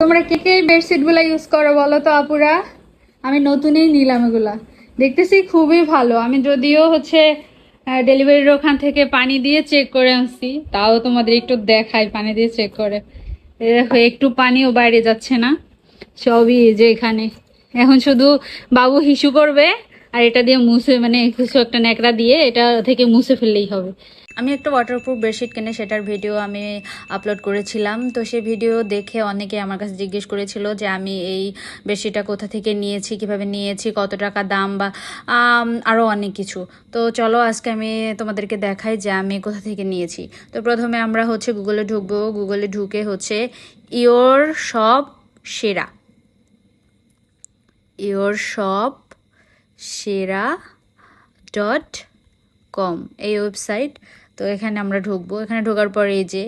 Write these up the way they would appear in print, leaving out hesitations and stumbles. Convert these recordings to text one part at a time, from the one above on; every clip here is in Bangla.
তোমরা কে কে বেডশিটগুলো ইউজ করো বলো তো আপুরা? আমি নতুনই নিলাম এগুলা, দেখতেছি খুবই ভালো। আমি যদিও ডেলিভারির ওখান থেকে পানি দিয়ে চেক করে আনছি, তাও তোমাদের একটু দেখাই পানি দিয়ে চেক করে। দেখো একটু পানিও বাইরে যাচ্ছে না, সবই এই যে এখানে। এখন শুধু বাবু হিসু করবে আর এটা দিয়ে মুছে, মানে কিছু একটা ন্যাকড়া দিয়ে এটা থেকে মুছে ফেললেই হবে। আমি একটা ওয়াটারপ্রুফ বেডশিট কিনে সেটার ভিডিও আমি আপলোড করেছিলাম। তো সেই ভিডিও দেখে অনেকে আমার কাছে জিজ্ঞেস করেছিল যে আমি এই বেডশিটটা কোথা থেকে নিয়েছি, কিভাবে নিয়েছি, কত টাকা দাম, বা আরও অনেক কিছু। তো চলো আজকে আমি তোমাদেরকে দেখাই যে আমি কোথা থেকে নিয়েছি। তো প্রথমে আমরা গুগলে ঢুকবো। গুগলে ঢুকে ইয়োর শপ সেরা, ইয়োর শপ সেরা .com এই ওয়েবসাইট। তো এখানে আমরা ঢুকবো। এখানে ঢোকার পরে এই যে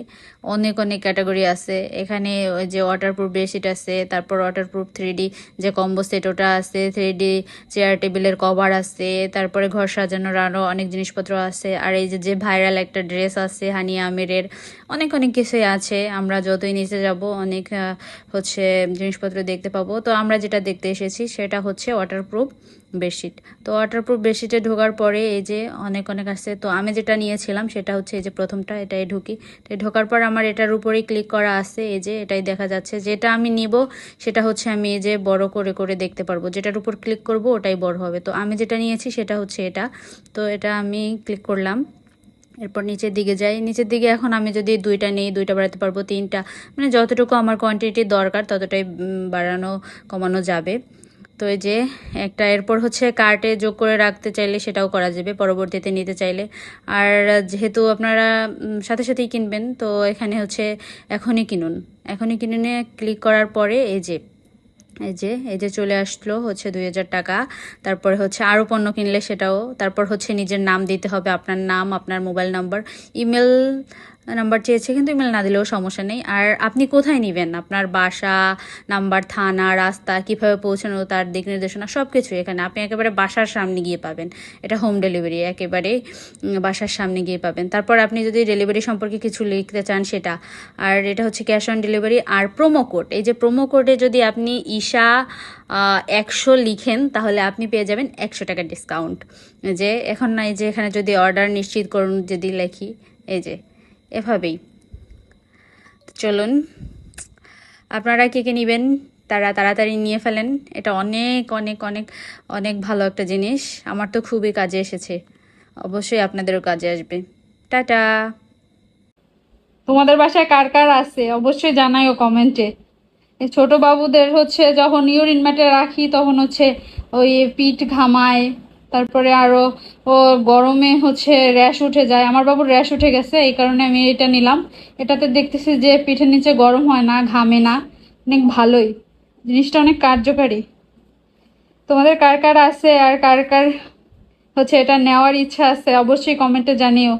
অনেক অনেক ক্যাটাগরি আছে। এখানে ওই যে ওয়াটারপ্রুফ বেডশিট আছে, তারপর ওয়াটারপ্রুফ 3D যে কম্বো সেট ওটা আছে, 3D চেয়ার টেবিলের কভার আছে, তারপরে ঘর সাজানোর আরও অনেক জিনিসপত্র আছে। আর এই যে যে ভাইরাল একটা ড্রেস আছে হানিয়া আমিরের, অনেক অনেক কিছুই আছে। আমরা যতই নিচে যাব অনেক জিনিসপত্র দেখতে পাবো। তো আমরা যেটা দেখতে এসেছি সেটা হচ্ছে ওয়াটারপ্রুফ বেডশিট। তো ওয়াটারপ্রুফ বেডশিটে ঢোকার পরে এই যে অনেক অনেক আসছে। তো আমি যেটা নিয়েছিলাম সেটা হচ্ছে এই যে প্রথমটা, এটাই ঢুকি। তো ঢোকার পর আমার এটার উপরেই ক্লিক করা আছে, এই যে এটাই দেখা যাচ্ছে। যেটা আমি নিব সেটা আমি এই যে বড় করে করে দেখতে পারবো, যেটার উপর ক্লিক করব ওটাই বড় হবে। তো আমি যেটা নিয়েছি সেটা হচ্ছে এটা। তো এটা আমি ক্লিক করলাম। এরপর নিচের দিকে যাই। নিচের দিকে এখন আমি যদি দুইটা নিই, দুইটা বাড়াতে পারবো, তিনটা, মানে যতটুকু আমার কোয়ান্টিটি দরকার ততটাই বাড়ানো কমানো যাবে। তো এই যে একটা, এরপর কার্টে যোগ করে রাখতে চাইলে সেটাও করা যাবে পরবর্তীতে নিতে চাইলে। আর যেহেতু আপনারা সাথে সাথেই কিনবেন, তো এখানে এখনই কিনুন। এখনই কিনুনে ক্লিক করার পরে এই যে চলে আসলো 2000 টাকা। তারপরে আরও পণ্য কিনলে সেটাও, তারপর নিজের নাম দিতে হবে, আপনার নাম, আপনার মোবাইল নাম্বার, ইমেল নাম্বার চেয়েছে, কিন্তু ইমেল না দিলেও সমস্যা নেই। আর আপনি কোথায় নেবেন, আপনার বাসা নাম্বার, থানা, রাস্তা, কিভাবে পৌঁছানো, তার দিক নির্দেশনা সব কিছুই এখানে আপনি একেবারে বাসার সামনে গিয়ে পাবেন। এটা হোম ডেলিভারি, একেবারে বাসার সামনে গিয়ে পাবেন। তারপর আপনি যদি ডেলিভারি সম্পর্কে কিছু লিখতে চান সেটা। আর এটা ক্যাশ অন ডেলিভারি। আর প্রোমো কোড, এই যে প্রোমো কোডে যদি আপনি ঈশা 100 লিখেন তাহলে আপনি পেয়ে যাবেন 100 টাকা ডিসকাউন্ট। যে এখন না, এই যে এখানে যদি অর্ডার নিশ্চিত করুন যদি লেখি, এই যে এভাবেই। চলুন আপনারা কে কে নেবেন তারা তাড়াতাড়ি নিয়ে ফেলেন। এটা অনেক অনেক অনেক অনেক ভালো একটা জিনিস, আমার তো খুবই কাজে এসেছে, অবশ্যই আপনাদেরও কাজে আসবে। টাটা। তোমাদের বাসায় কার কার আছে অবশ্যই জানাইও কমেন্টে। এই ছোট বাবুদের যখন ইউরিন ম্যাটে রাখি তখন ওই পিঠ ঘামায়, তারপরে আরো ও গরমে র্যাশ উঠে যায়। আমার বাবুর র্যাশ উঠে গেছে, এই কারণে আমি এটা নিলাম। এটাতে দেখতেছি যে পিঠের নিচে গরম হয় না, ঘামে না, অনেক ভালোই জিনিসটা, অনেক কার্যকারী। তোমাদের কার কার আছে আর কার কার এটা নেওয়ার ইচ্ছা আছে অবশ্যই কমেন্টে জানিও।